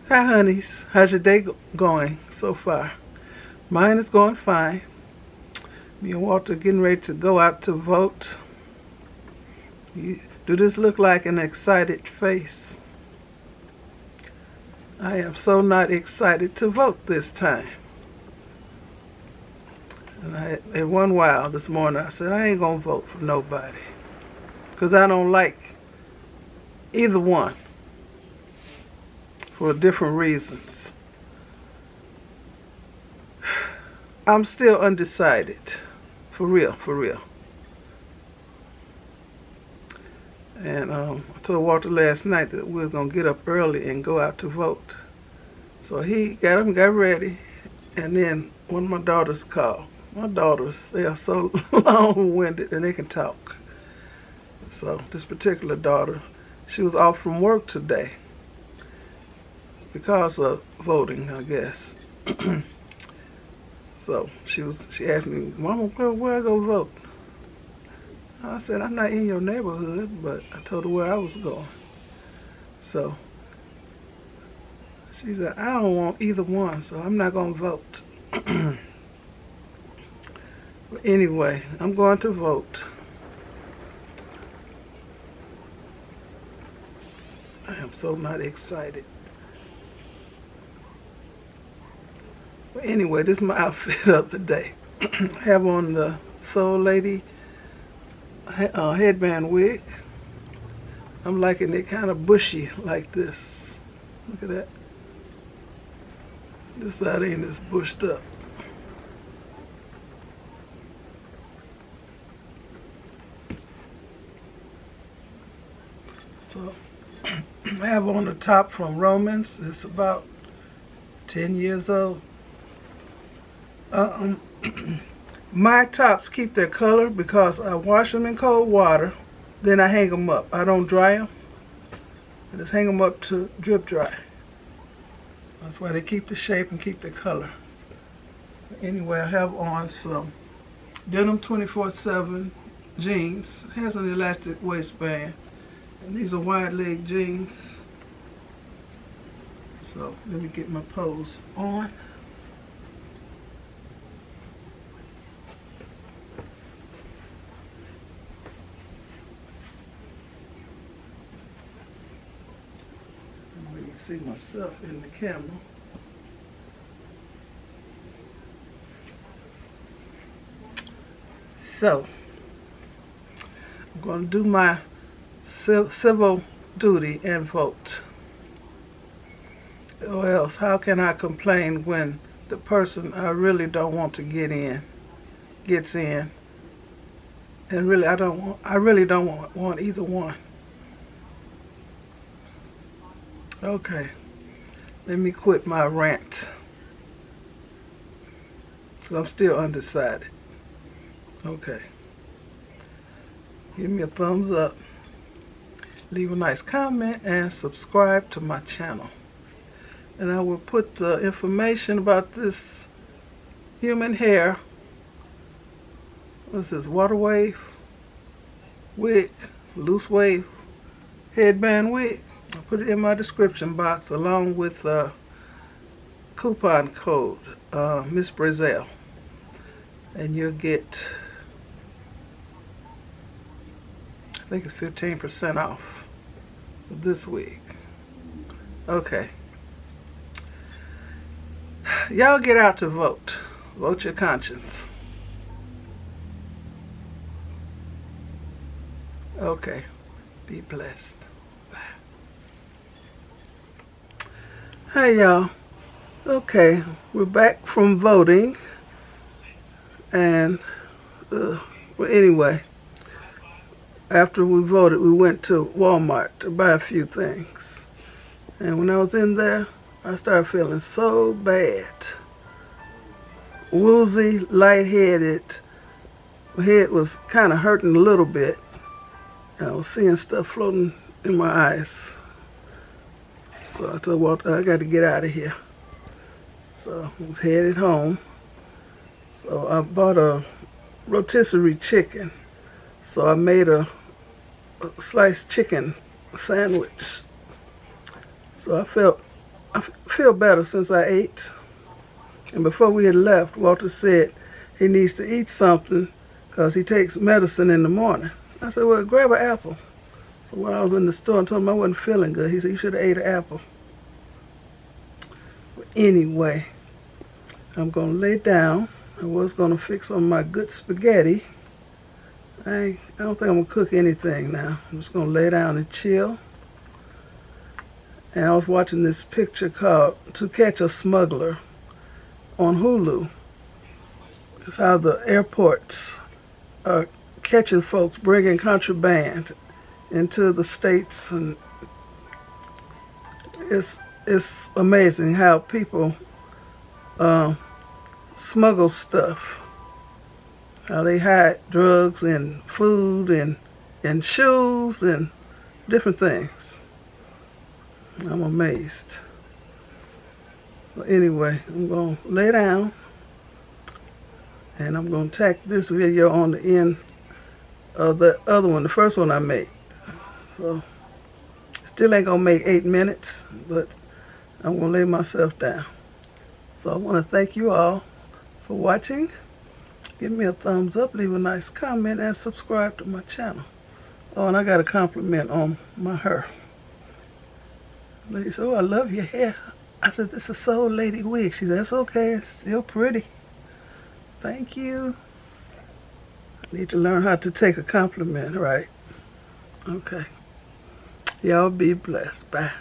Hi, honeys. How's your day going so far? Mine is going fine. Me and Walter getting ready to go out to vote. Do this look like an excited face? I am so not excited to vote this time. And at one while this morning, I said, I ain't going to vote for nobody. Because I don't like either one for different reasons. I'm still undecided. For real, for real. And I told Walter last night that we were going to get up early and go out to vote. So he got up and got ready. And then one of my daughters called. My daughters, they are so long-winded and they can talk. So this particular daughter, she was off from work today because of voting, I guess. So she asked me, Mama, where I go vote? I said, I'm not in your neighborhood, but I told her where I was going. So she said, I don't want either one, so I'm not going to vote. But anyway, I'm going to vote. I am so not excited. But anyway, this is my outfit of the day. I have on the Soul Lady headband wig. I'm liking it kind of bushy like this. Look at that. This side ain't as bushed up. So I have on the top from Romans. It's about 10 years old. My tops keep their color because I wash them in cold water, then I hang them up. I don't dry them. I just hang them up to drip dry. That's why they keep the shape and keep the color. Anyway, I have on some denim 24/7 jeans. It has an elastic waistband. And these are wide leg jeans. So let me get my pose on. See myself in the camera. So I'm going to do my civil duty and vote. Or else, how can I complain when the person I really don't want to get in gets in? And really, I really don't want either one. Okay, let me quit my rant. So I'm still undecided. Okay. Give me a thumbs up. Leave a nice comment and subscribe to my channel. And I will put the information about this human hair. What is this? Water wave? Wig? Loose wave? Headband wig? I'll put it in my description box along with coupon code MzBrazell, and you'll get, I think it's 15% off this week. Okay, y'all get out to vote. Vote your conscience. Okay, be blessed. Hi y'all. Okay, we're back from voting, and well, anyway, after we voted, we went to Walmart to buy a few things, and when I was in there, I started feeling so bad, woozy, lightheaded. My head was kind of hurting a little bit, and I was seeing stuff floating in my eyes. So I told Walter, I got to get out of here. So I was headed home. So I bought a rotisserie chicken. So I made a sliced chicken sandwich. So I felt I feel better since I ate. And before we had left, Walter said he needs to eat something because he takes medicine in the morning. I said, well, grab an apple. So when I was in the store and told him I wasn't feeling good, he said, you should have ate an apple. But anyway, I'm going to lay down. I was going to fix some of my good spaghetti. I don't think I'm going to cook anything now. I'm just going to lay down and chill. And I was watching this picture called To Catch a Smuggler on Hulu. It's how the airports are catching folks bringing contraband into the states, and it's amazing how people smuggle stuff. How they hide drugs and food and shoes and different things. I'm amazed. Well, anyway, I'm going to lay down and I'm going to tack this video on the end of the other one, the first one I made. So, still ain't going to make 8 minutes, but I'm going to lay myself down. So I want to thank you all for watching. Give me a thumbs up, leave a nice comment, and subscribe to my channel. Oh, and I got a compliment on my hair. Lady said, oh, I love your hair. I said, this is so lady wig. She said, that's okay, it's still pretty. Thank you. I need to learn how to take a compliment, right? Okay. Y'all be blessed. Bye.